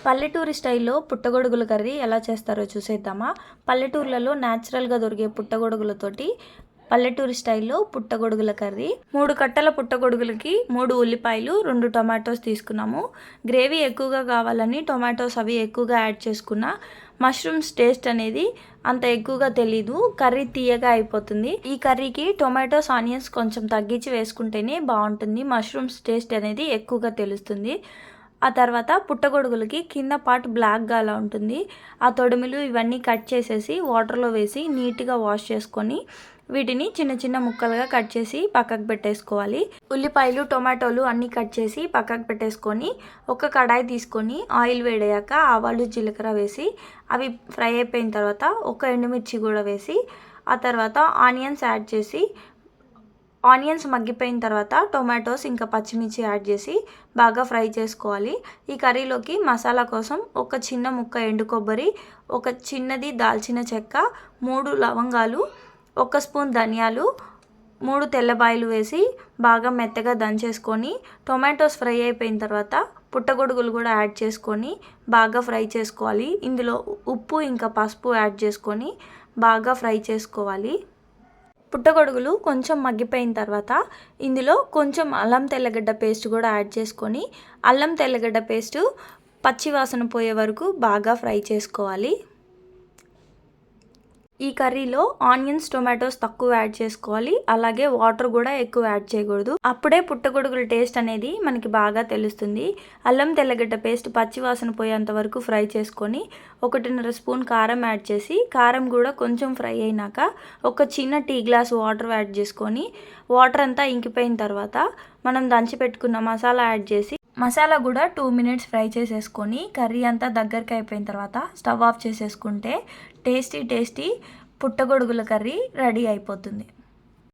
పల్లెటూరి స్టైల్లో పుట్టగొడుగుల కర్రీ ఎలా చేస్తారో చూసేద్దామా. పల్లెటూర్లలో న్యాచురల్గా దొరికే పుట్టగొడుగులతోటి పల్లెటూరి స్టైల్లో పుట్టగొడుగుల కర్రీ. 3 కట్టల పుట్టగొడుగులకి 3 ఉల్లిపాయలు, 2 టొమాటోస్ తీసుకున్నాము. గ్రేవీ ఎక్కువగా కావాలని టొమాటోస్ అవి ఎక్కువగా యాడ్ చేసుకున్నా. మష్రూమ్స్ టేస్ట్ అనేది అంత ఎక్కువగా తెలీదు, కర్రీ తీయగా అయిపోతుంది. ఈ కర్రీకి టొమాటోస్, ఆనియన్స్ కొంచెం తగ్గించి వేసుకుంటేనే బాగుంటుంది. మష్రూమ్స్ టేస్ట్ అనేది ఎక్కువగా తెలుస్తుంది. ఆ తర్వాత పుట్టగొడుగులకి కింద పార్ట్ బ్లాక్గా అలా ఉంటుంది. ఆ తొడిమిలు ఇవన్నీ కట్ చేసేసి వాటర్లో వేసి నీట్గా వాష్ చేసుకొని వీటిని చిన్న చిన్న ముక్కలుగా కట్ చేసి పక్కకు పెట్టేసుకోవాలి. ఉల్లిపాయలు, టొమాటోలు అన్నీ కట్ చేసి పక్కకు పెట్టేసుకొని ఒక కడాయి తీసుకొని ఆయిల్ వేడయ్యాక ఆవాలు, జీలకర్ర వేసి అవి ఫ్రై అయిపోయిన తర్వాత ఒక ఎండుమిర్చి కూడా వేసి ఆ తర్వాత ఆనియన్స్ యాడ్ చేసి ఆనియన్స్ మగ్గిపోయిన తర్వాత టొమాటోస్ ఇంకా పచ్చిమిర్చి యాడ్ చేసి బాగా ఫ్రై చేసుకోవాలి. ఈ కర్రీలోకి మసాలా కోసం ఒక చిన్న ముక్క ఎండు కొబ్బరి, ఒక చిన్నది దాల్చిన చెక్క, 3 లవంగాలు, 1 స్పూన్ ధనియాలు, 3 తెల్లబాయలు వేసి బాగా మెత్తగా దంచేసుకొని టొమాటోస్ ఫ్రై అయిపోయిన తర్వాత పుట్టగొడుగులు కూడా యాడ్ చేసుకొని బాగా ఫ్రై చేసుకోవాలి. ఇందులో ఉప్పు ఇంకా పసుపు యాడ్ చేసుకొని బాగా ఫ్రై చేసుకోవాలి. పుట్టగొడుగులు కొంచెం మగ్గిపోయిన తర్వాత ఇందులో కొంచెం అల్లం తెల్లగడ్డ పేస్ట్ కూడా యాడ్ చేసుకొని అల్లం తెల్లగడ్డ పేస్టు పచ్చివాసన పోయే వరకు బాగా ఫ్రై చేసుకోవాలి. ఈ కర్రీలో ఆనియన్స్, టొమాటోస్ తక్కువ యాడ్ చేసుకోవాలి. అలాగే వాటర్ కూడా ఎక్కువ యాడ్ చేయకూడదు. అప్పుడే పుట్టగొడుగుల టేస్ట్ అనేది మనకి బాగా తెలుస్తుంది. అల్లం తెల్లగడ్డ పేస్ట్ పచ్చివాసన పోయేంత వరకు ఫ్రై చేసుకొని 1.5 స్పూన్ కారం యాడ్ చేసి కారం కూడా కొంచెం ఫ్రై అయినాక ఒక చిన్న టీ గ్లాస్ వాటర్ యాడ్ చేసుకొని వాటర్ అంతా ఇంకిపోయిన తర్వాత మనం దంచి పెట్టుకున్న మసాలా యాడ్ చేసి మసాలా కూడా 2 మినిట్స్ ఫ్రై చేసేసుకొని కర్రీ అంతా దగ్గరికి అయిపోయిన తర్వాత స్టవ్ ఆఫ్ చేసేసుకుంటే టేస్టీ పుట్టగొడుగుల కర్రీ రెడీ అయిపోతుంది.